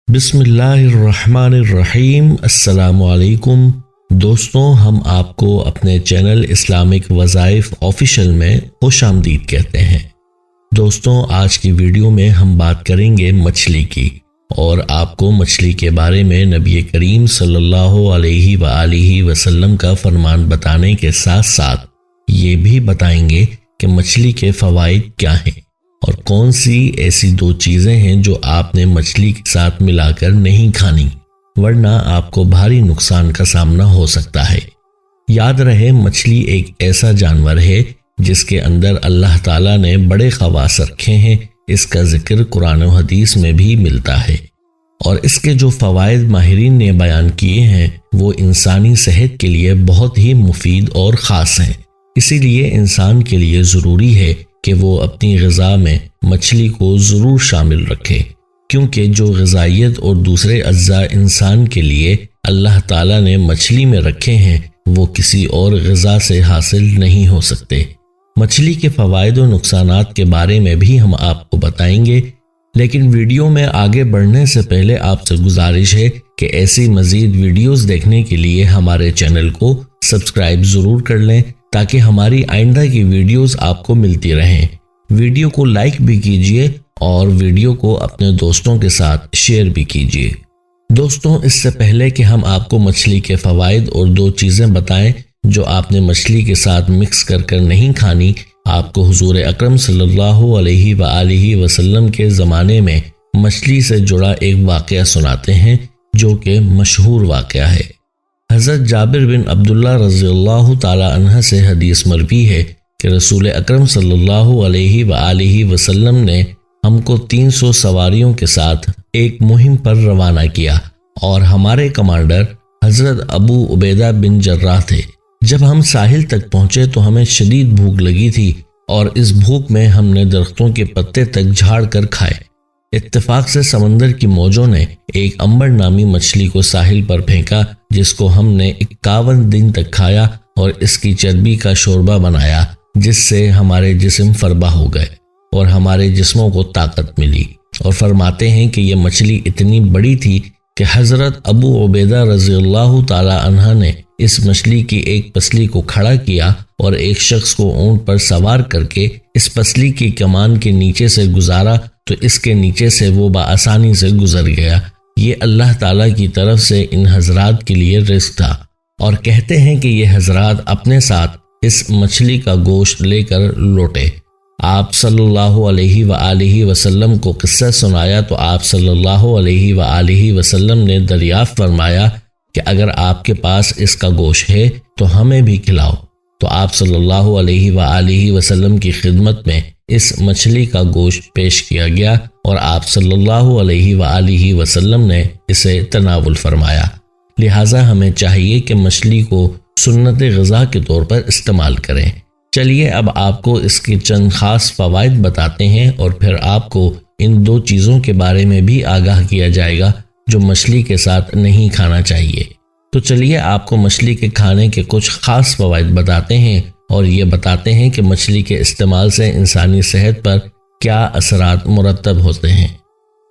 بسم اللہ الرحمن الرحیم۔ السلام علیکم دوستوں، ہم آپ کو اپنے چینل اسلامک وظائف آفیشیل میں خوش آمدید کہتے ہیں۔ دوستوں، آج کی ویڈیو میں ہم بات کریں گے مچھلی کی، اور آپ کو مچھلی کے بارے میں نبی کریم صلی اللہ علیہ وآلہ وسلم کا فرمان بتانے کے ساتھ ساتھ یہ بھی بتائیں گے کہ مچھلی کے فوائد کیا ہیں اور کون سی ایسی دو چیزیں ہیں جو آپ نے مچھلی کے ساتھ ملا کر نہیں کھانی، ورنہ آپ کو بھاری نقصان کا سامنا ہو سکتا ہے۔ یاد رہے، مچھلی ایک ایسا جانور ہے جس کے اندر اللہ تعالیٰ نے بڑے خواص رکھے ہیں۔ اس کا ذکر قرآن و حدیث میں بھی ملتا ہے، اور اس کے جو فوائد ماہرین نے بیان کیے ہیں وہ انسانی صحت کے لیے بہت ہی مفید اور خاص ہیں۔ اسی لیے انسان کے لیے ضروری ہے کہ وہ اپنی غذا میں مچھلی کو ضرور شامل رکھے، کیونکہ جو غذائیت اور دوسرے اجزاء انسان کے لیے اللہ تعالیٰ نے مچھلی میں رکھے ہیں وہ کسی اور غذا سے حاصل نہیں ہو سکتے۔ مچھلی کے فوائد و نقصانات کے بارے میں بھی ہم آپ کو بتائیں گے، لیکن ویڈیو میں آگے بڑھنے سے پہلے آپ سے گزارش ہے کہ ایسی مزید ویڈیوز دیکھنے کے لیے ہمارے چینل کو سبسکرائب ضرور کر لیں تاکہ ہماری آئندہ کی ویڈیوز آپ کو ملتی رہیں۔ ویڈیو کو لائک بھی کیجئے اور ویڈیو کو اپنے دوستوں کے ساتھ شیئر بھی کیجئے۔ دوستوں، اس سے پہلے کہ ہم آپ کو مچھلی کے فوائد اور دو چیزیں بتائیں جو آپ نے مچھلی کے ساتھ مکس کر نہیں کھانی، آپ کو حضور اکرم صلی اللہ علیہ وآلہ وسلم کے زمانے میں مچھلی سے جڑا ایک واقعہ سناتے ہیں جو کہ مشہور واقعہ ہے۔ حضرت جابر بن عبداللہ رضی اللہ تعالی عنہ سے حدیث مروی ہے کہ رسول اکرم صلی اللہ علیہ وآلہ وسلم نے ہم کو 300 سواریوں کے ساتھ ایک مہم پر روانہ کیا، اور ہمارے کمانڈر حضرت ابو عبیدہ بن جراح تھے۔ جب ہم ساحل تک پہنچے تو ہمیں شدید بھوک لگی تھی، اور اس بھوک میں ہم نے درختوں کے پتے تک جھاڑ کر کھائے۔ اتفاق سے سمندر کی موجوں نے ایک امبر نامی مچھلی کو ساحل پر پھینکا، جس کو ہم نے 51 دن تک کھایا اور اس کی چربی کا شوربہ بنایا، جس سے ہمارے جسم فربہ ہو گئے اور ہمارے جسموں کو طاقت ملی۔ اور فرماتے ہیں کہ یہ مچھلی اتنی بڑی تھی کہ حضرت ابو عبیدہ رضی اللہ تعالی عنہ نے اس مچھلی کی ایک پسلی کو کھڑا کیا اور ایک شخص کو اونٹ پر سوار کر کے اس پسلی کی کمان کے نیچے سے گزارا تو اس کے نیچے سے وہ بآسانی سے گزر گیا۔ یہ اللہ تعالیٰ کی طرف سے ان حضرات کے لیے رزق تھا، اور کہتے ہیں کہ یہ حضرات اپنے ساتھ اس مچھلی کا گوشت لے کر لوٹے۔ آپ صلی اللہ علیہ وآلہ وسلم کو قصہ سنایا تو آپ صلی اللہ علیہ وآلہ وسلم نے دریافت فرمایا کہ اگر آپ کے پاس اس کا گوشت ہے تو ہمیں بھی کھلاؤ۔ تو آپ صلی اللہ علیہ وآلہ وسلم کی خدمت میں اس مچھلی کا گوشت پیش کیا گیا، اور آپ صلی اللہ علیہ وآلہ وسلم نے اسے تناول فرمایا۔ لہٰذا ہمیں چاہیے کہ مچھلی کو سنت غذا کے طور پر استعمال کریں۔ چلیے اب آپ کو اس کے چند خاص فوائد بتاتے ہیں، اور پھر آپ کو ان دو چیزوں کے بارے میں بھی آگاہ کیا جائے گا جو مچھلی کے ساتھ نہیں کھانا چاہیے۔ تو چلیے آپ کو مچھلی کے کھانے کے کچھ خاص فوائد بتاتے ہیں، اور یہ بتاتے ہیں کہ مچھلی کے استعمال سے انسانی صحت پر کیا اثرات مرتب ہوتے ہیں۔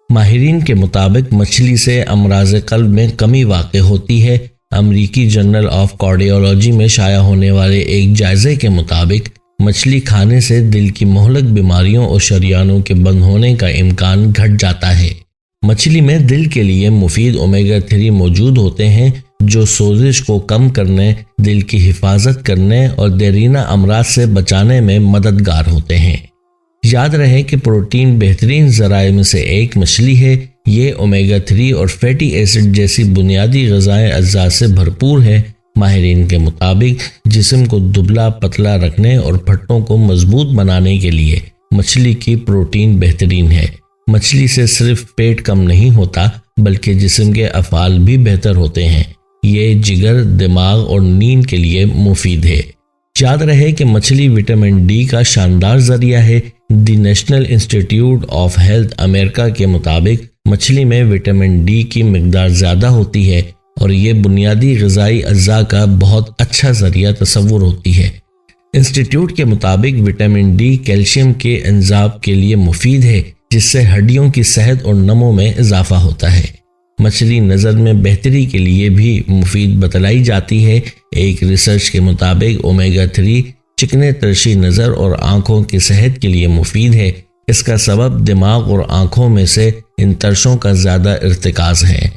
ماہرین کے مطابق مچھلی سے امراض قلب میں کمی واقع ہوتی ہے۔ امریکی جرنل آف کارڈیولوجی میں شائع ہونے والے ایک جائزے کے مطابق مچھلی کھانے سے دل کی مہلک بیماریوں اور شریانوں کے بند ہونے کا امکان گھٹ جاتا ہے۔ مچھلی میں دل کے لیے مفید اومیگا 3 موجود ہوتے ہیں جو سوزش کو کم کرنے، دل کی حفاظت کرنے اور دیرینہ امراض سے بچانے میں مددگار ہوتے ہیں۔ یاد رہے کہ پروٹین بہترین ذرائع میں سے ایک مچھلی ہے۔ یہ اومیگا 3 اور فیٹی ایسڈ جیسی بنیادی غذائیں اجزاء سے بھرپور ہے۔ ماہرین کے مطابق جسم کو دبلا پتلا رکھنے اور پھٹوں کو مضبوط بنانے کے لیے مچھلی کی پروٹین بہترین ہے۔ مچھلی سے صرف پیٹ کم نہیں ہوتا بلکہ جسم کے افعال بھی بہتر ہوتے ہیں۔ یہ جگر، دماغ اور نیند کے لیے مفید ہے۔ یاد رہے کہ مچھلی وٹامن ڈی کا شاندار ذریعہ ہے۔ دی نیشنل انسٹیٹیوٹ آف ہیلتھ امریکہ کے مطابق مچھلی میں وٹامن ڈی کی مقدار زیادہ ہوتی ہے، اور یہ بنیادی غذائی اجزاء کا بہت اچھا ذریعہ تصور ہوتی ہے۔ انسٹیٹیوٹ کے مطابق وٹامن ڈی کیلشیم کے انضاب کے لیے مفید ہے، جس سے ہڈیوں کی صحت اور نمو میں اضافہ ہوتا ہے۔ مچھلی نظر میں بہتری کے لیے بھی مفید بتلائی جاتی ہے۔ ایک ریسرچ کے مطابق اومیگا 3 چکنے ترشی نظر اور آنکھوں کی صحت کے لیے مفید ہے۔ اس کا سبب دماغ اور آنکھوں میں سے ان ترشوں کا زیادہ ارتکاز ہے۔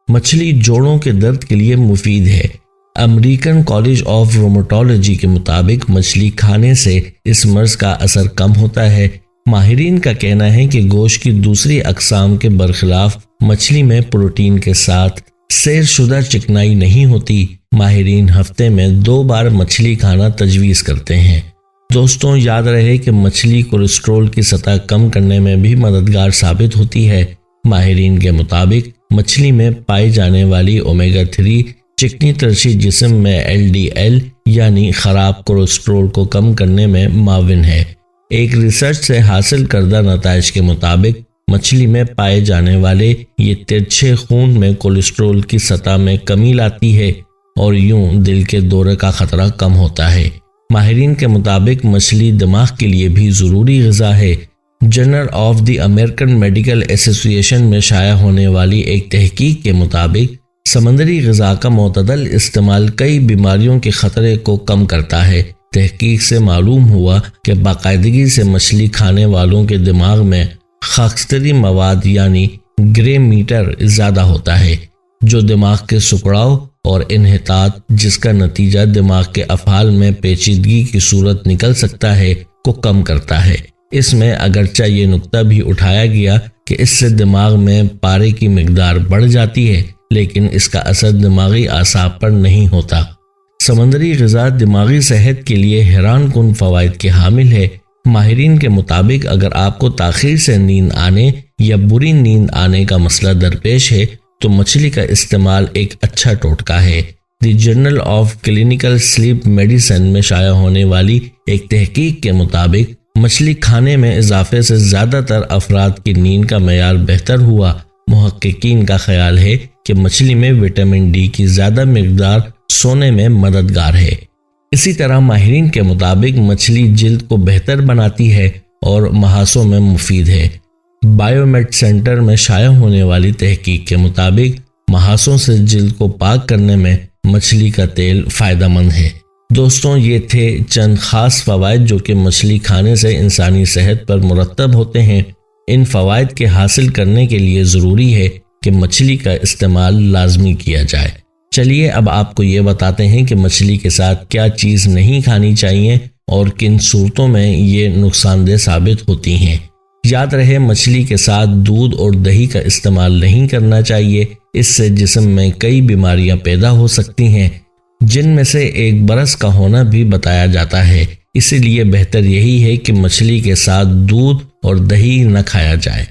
مچھلی جوڑوں کے درد کے لیے مفید ہے۔ امریکن کالج آف روماٹولوجی کے مطابق مچھلی کھانے سے اس مرض کا اثر کم ہوتا ہے۔ ماہرین کا کہنا ہے کہ گوشت کی دوسری اقسام کے برخلاف مچھلی میں پروٹین کے ساتھ سیر شدہ چکنائی نہیں ہوتی۔ ماہرین ہفتے میں 2 بار مچھلی کھانا تجویز کرتے ہیں۔ دوستوں، یاد رہے کہ مچھلی کولیسٹرول کی سطح کم کرنے میں بھی مددگار ثابت ہوتی ہے۔ ماہرین کے مطابق مچھلی میں پائی جانے والی اومیگا 3 چکنی ترشی جسم میں LDL یعنی خراب کولیسٹرول کو کم کرنے میں معاون ہے۔ ایک ریسرچ سے حاصل کردہ نتائج کے مطابق مچھلی میں پائے جانے والے یہ ترچھے خون میں کولیسٹرول کی سطح میں کمی لاتی ہے اور یوں دل کے دورے کا خطرہ کم ہوتا ہے۔ ماہرین کے مطابق مچھلی دماغ کے لیے بھی ضروری غذا ہے۔ Journal of the American medical association میں شائع ہونے والی ایک تحقیق کے مطابق سمندری غذا کا معتدل استعمال کئی بیماریوں کے خطرے کو کم کرتا ہے۔ تحقیق سے معلوم ہوا کہ باقاعدگی سے مچھلی کھانے والوں کے دماغ میں خاکستری مواد یعنی گرے میٹر زیادہ ہوتا ہے، جو دماغ کے سکڑاؤ اور انحطاط، جس کا نتیجہ دماغ کے افعال میں پیچیدگی کی صورت نکل سکتا ہے، کو کم کرتا ہے۔ اس میں اگرچہ یہ نقطہ بھی اٹھایا گیا کہ اس سے دماغ میں پارے کی مقدار بڑھ جاتی ہے، لیکن اس کا اثر دماغی اعصاب پر نہیں ہوتا۔ سمندری غذا دماغی صحت کے لیے حیران کن فوائد کے حامل ہے۔ ماہرین کے مطابق اگر آپ کو تاخیر سے نیند آنے یا بری نیند آنے کا مسئلہ درپیش ہے تو مچھلی کا استعمال ایک اچھا ٹوٹکا ہے۔ The journal of clinical sleep medicine میں شائع ہونے والی ایک تحقیق کے مطابق مچھلی کھانے میں اضافے سے زیادہ تر افراد کی نیند کا معیار بہتر ہوا۔ محققین کا خیال ہے کہ مچھلی میں وٹامن ڈی کی زیادہ مقدار سونے میں مددگار ہے۔ اسی طرح ماہرین کے مطابق مچھلی جلد کو بہتر بناتی ہے اور مہاسوں میں مفید ہے۔ بائیومیڈ سینٹر میں شائع ہونے والی تحقیق کے مطابق مہاسوں سے جلد کو پاک کرنے میں مچھلی کا تیل فائدہ مند ہے۔ دوستوں، یہ تھے چند خاص فوائد جو کہ مچھلی کھانے سے انسانی صحت پر مرتب ہوتے ہیں۔ ان فوائد کے حاصل کرنے کے لیے ضروری ہے کہ مچھلی کا استعمال لازمی کیا جائے۔ چلیے اب آپ کو یہ بتاتے ہیں کہ مچھلی کے ساتھ کیا چیز نہیں کھانی چاہیے اور کن صورتوں میں یہ نقصان دہ ثابت ہوتی ہیں۔ یاد رہے، مچھلی کے ساتھ دودھ اور دہی کا استعمال نہیں کرنا چاہیے۔ اس سے جسم میں کئی بیماریاں پیدا ہو سکتی ہیں، جن میں سے ایک برس کا ہونا بھی بتایا جاتا ہے۔ اسی لیے بہتر یہی ہے کہ مچھلی کے ساتھ دودھ اور دہی نہ کھایا جائے۔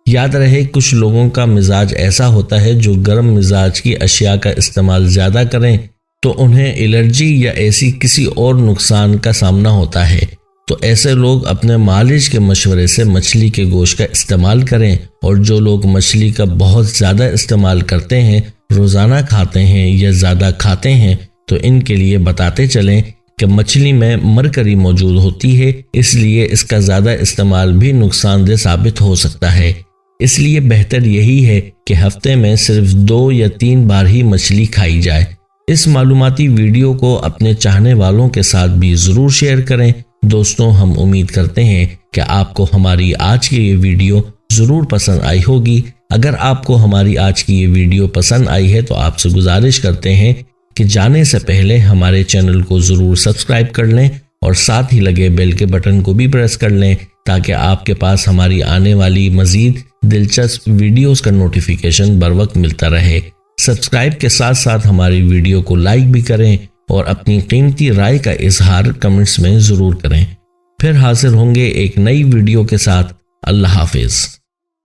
یاد رہے، کچھ لوگوں کا مزاج ایسا ہوتا ہے جو گرم مزاج کی اشیاء کا استعمال زیادہ کریں تو انہیں الرجی یا ایسی کسی اور نقصان کا سامنا ہوتا ہے۔ تو ایسے لوگ اپنے معالج کے مشورے سے مچھلی کے گوشت کا استعمال کریں، اور جو لوگ مچھلی کا بہت زیادہ استعمال کرتے ہیں، روزانہ کھاتے ہیں یا زیادہ کھاتے ہیں، تو ان کے لیے بتاتے چلیں کہ مچھلی میں مرکری موجود ہوتی ہے، اس لیے اس کا زیادہ استعمال بھی نقصان دہ ثابت ہو سکتا ہے۔ اس لیے بہتر یہی ہے کہ ہفتے میں صرف 2 یا 3 بار ہی مچھلی کھائی جائے۔ اس معلوماتی ویڈیو کو اپنے چاہنے والوں کے ساتھ بھی ضرور شیئر کریں۔ دوستوں، ہم امید کرتے ہیں کہ آپ کو ہماری آج کی یہ ویڈیو ضرور پسند آئی ہوگی۔ اگر آپ کو ہماری آج کی یہ ویڈیو پسند آئی ہے تو آپ سے گزارش کرتے ہیں کہ جانے سے پہلے ہمارے چینل کو ضرور سبسکرائب کر لیں اور ساتھ ہی لگے بیل کے بٹن کو بھی پریس کر لیں تاکہ آپ کے پاس ہماری آنے والی مزید دلچسپ ویڈیوز کا نوٹیفیکیشن بر وقت ملتا رہے۔ سبسکرائب کے ساتھ ساتھ ہماری ویڈیو کو لائک بھی کریں اور اپنی قیمتی رائے کا اظہار کمنٹس میں ضرور کریں۔ پھر حاضر ہوں گے ایک نئی ویڈیو کے ساتھ۔ اللہ حافظ۔